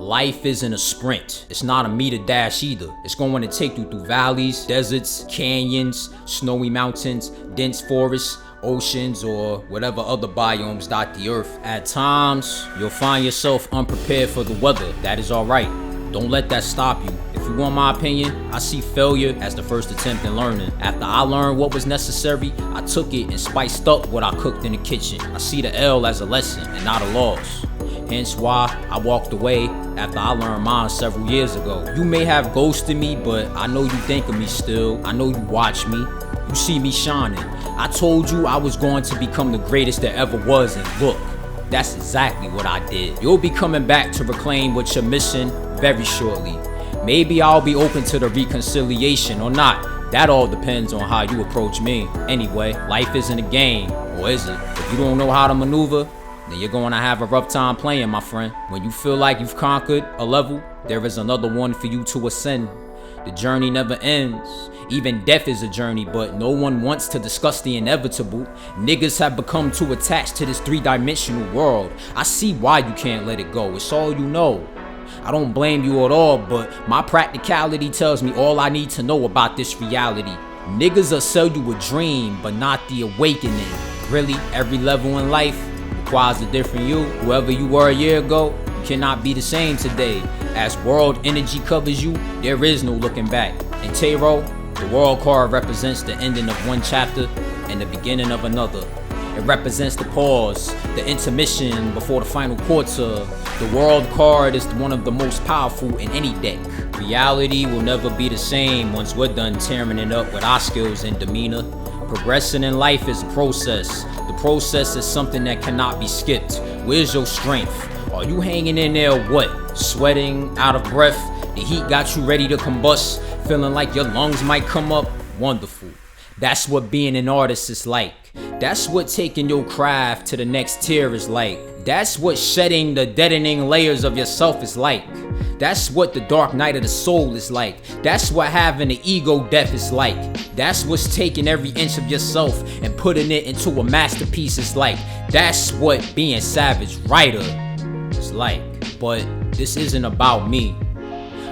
Life isn't a sprint. It's not a meter dash either. It's going to take you through valleys, deserts, canyons, snowy mountains, dense forests, oceans, or whatever other biomes dot the earth. At times, you'll find yourself unprepared for the weather. That is alright. Don't let that stop you. If you want my opinion, I see failure as the first attempt in learning. After I learned what was necessary, I took it and spiced up what I cooked in the kitchen. I see the L as a lesson and not a loss. Hence why I walked away after I learned mine several years ago. You may have ghosted me, but I know you think of me still. I know you watch me. You see me shining. I told you I was going to become the greatest there ever was, and look, that's exactly what I did. You'll be coming back to reclaim what you're missing very shortly. Maybe I'll be open to the reconciliation or not. That all depends on how you approach me. Anyway, life isn't a game, or is it? If you don't know how to maneuver, then you're going to have a rough time playing, my friend. When you feel like you've conquered a level, there is another one for you to ascend. The journey never ends. Even death is a journey, but no one wants to discuss the inevitable. Niggas have become too attached to this three-dimensional world. I see why you can't let it go. It's all you know. I don't blame you at all, but my practicality tells me all I need to know about this reality. Niggas will sell you a dream, but not the awakening. Really, every level in life requires a different you. Whoever you were a year ago, you cannot be the same today. As world energy covers you, there is no looking back. In tarot, the world card represents the ending of one chapter and the beginning of another. It represents the pause, the intermission before the final quarter. The world card is one of the most powerful in any deck. Reality will never be the same once we're done tearing it up with our skills and demeanor. Progressing in life is a process. The process is something that cannot be skipped. Where's your strength? Are you hanging in there what? Sweating, out of breath? The heat got you ready to combust? Feeling like your lungs might come up? Wonderful. That's what being an artist is like. That's what taking your craft to the next tier is like. That's what shedding the deadening layers of yourself is like. That's what the dark night of the soul is like. That's what having an ego death is like. That's what's taking every inch of yourself and putting it into a masterpiece is like. That's what being savage writer is like. But this isn't about me.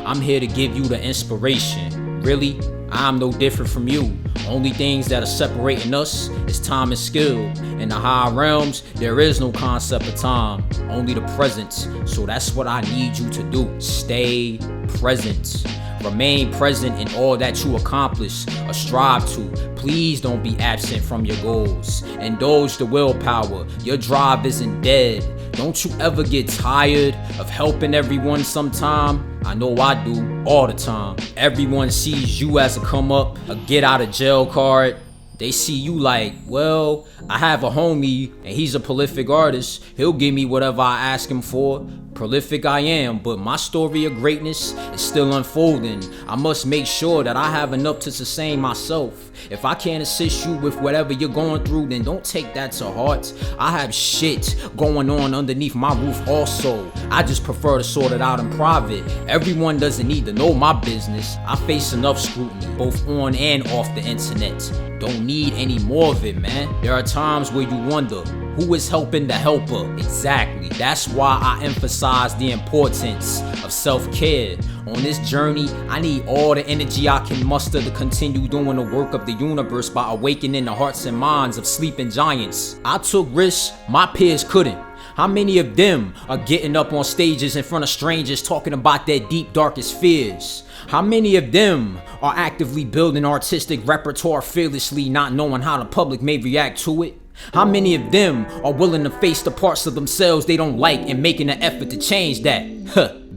I'm here to give you the inspiration. Really, I'm no different from you. Only things that are separating us is time and skill. In the higher realms, there is no concept of time, only the present. So that's what I need you to do. Stay present. Remain present in all that you accomplish or strive to. Please don't be absent from your goals. Indulge the willpower. Your drive isn't dead. Don't you ever get tired of helping everyone sometime? I know I do, all the time. Everyone sees you as a come up, a get out of jail card. They see you like, well, I have a homie and he's a prolific artist. He'll give me whatever I ask him for. Prolific I am, but my story of greatness is still unfolding. I must make sure that I have enough to sustain myself. If I can't assist you with whatever you're going through, then don't take that to heart. I have shit going on underneath my roof also. I just prefer to sort it out in private. Everyone doesn't need to know my business. I face enough scrutiny, both on and off the internet. Don't need any more of it, man. There are times where you wonder, who is helping the helper? Exactly. That's why I emphasize the importance of self-care. On this journey, I need all the energy I can muster to continue doing the work of the universe by awakening the hearts and minds of sleeping giants. I took risks my peers couldn't. How many of them are getting up on stages in front of strangers talking about their deep, darkest fears? How many of them are actively building artistic repertoire fearlessly, not knowing how the public may react to it? How many of them are willing to face the parts of themselves they don't like and making an effort to change that?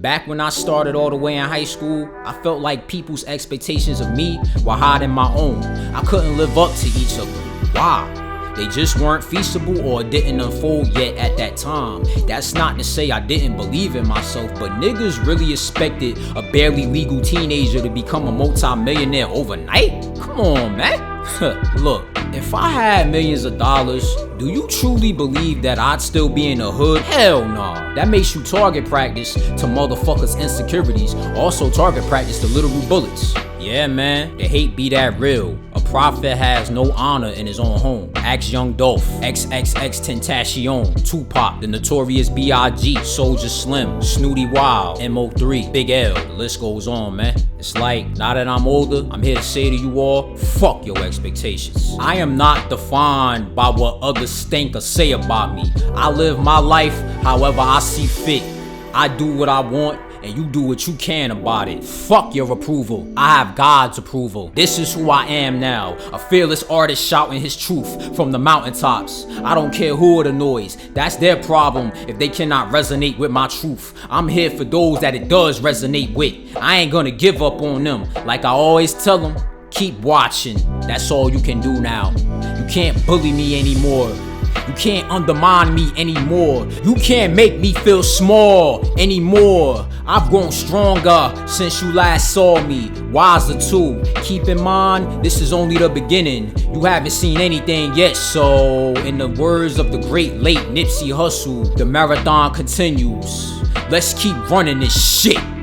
Back when I started all the way in high school, I felt like people's expectations of me were higher than my own. I couldn't live up to each of them. Why? They just weren't feasible or didn't unfold yet at that time. That's not to say I didn't believe in myself, but niggas really expected a barely legal teenager to become a multi-millionaire overnight? Come on, man. Look, if I had millions of dollars, do you truly believe that I'd still be in the hood? Hell no. That makes you target practice to motherfuckers' insecurities. Also target practice to literal bullets. Yeah, man, the hate be that real. A prophet has no honor in his own home. Ask Young Dolph, XXX Tentacion, Tupac, the Notorious B.I.G., Soulja Slim, Snooty Wild, MO3, Big L. The list goes on, man. It's like, now that I'm older, I'm here to say to you all, fuck your expectations. I am not defined by what others think or say about me. I live my life however I see fit. I do what I want, and you do what you can about it. Fuck your approval. I have God's approval. This is who I am now. A fearless artist shouting his truth from the mountaintops. I don't care who it annoys. That's their problem if they cannot resonate with my truth. I'm here for those that it does resonate with. I ain't gonna give up on them. Like I always tell them, keep watching. That's all you can do now. You can't bully me anymore. You can't undermine me anymore. You can't make me feel small anymore. I've grown stronger since you last saw me. Wiser too. Keep in mind, this is only the beginning. You haven't seen anything yet, so in the words of the great late Nipsey Hussle, the marathon continues. Let's keep running this shit.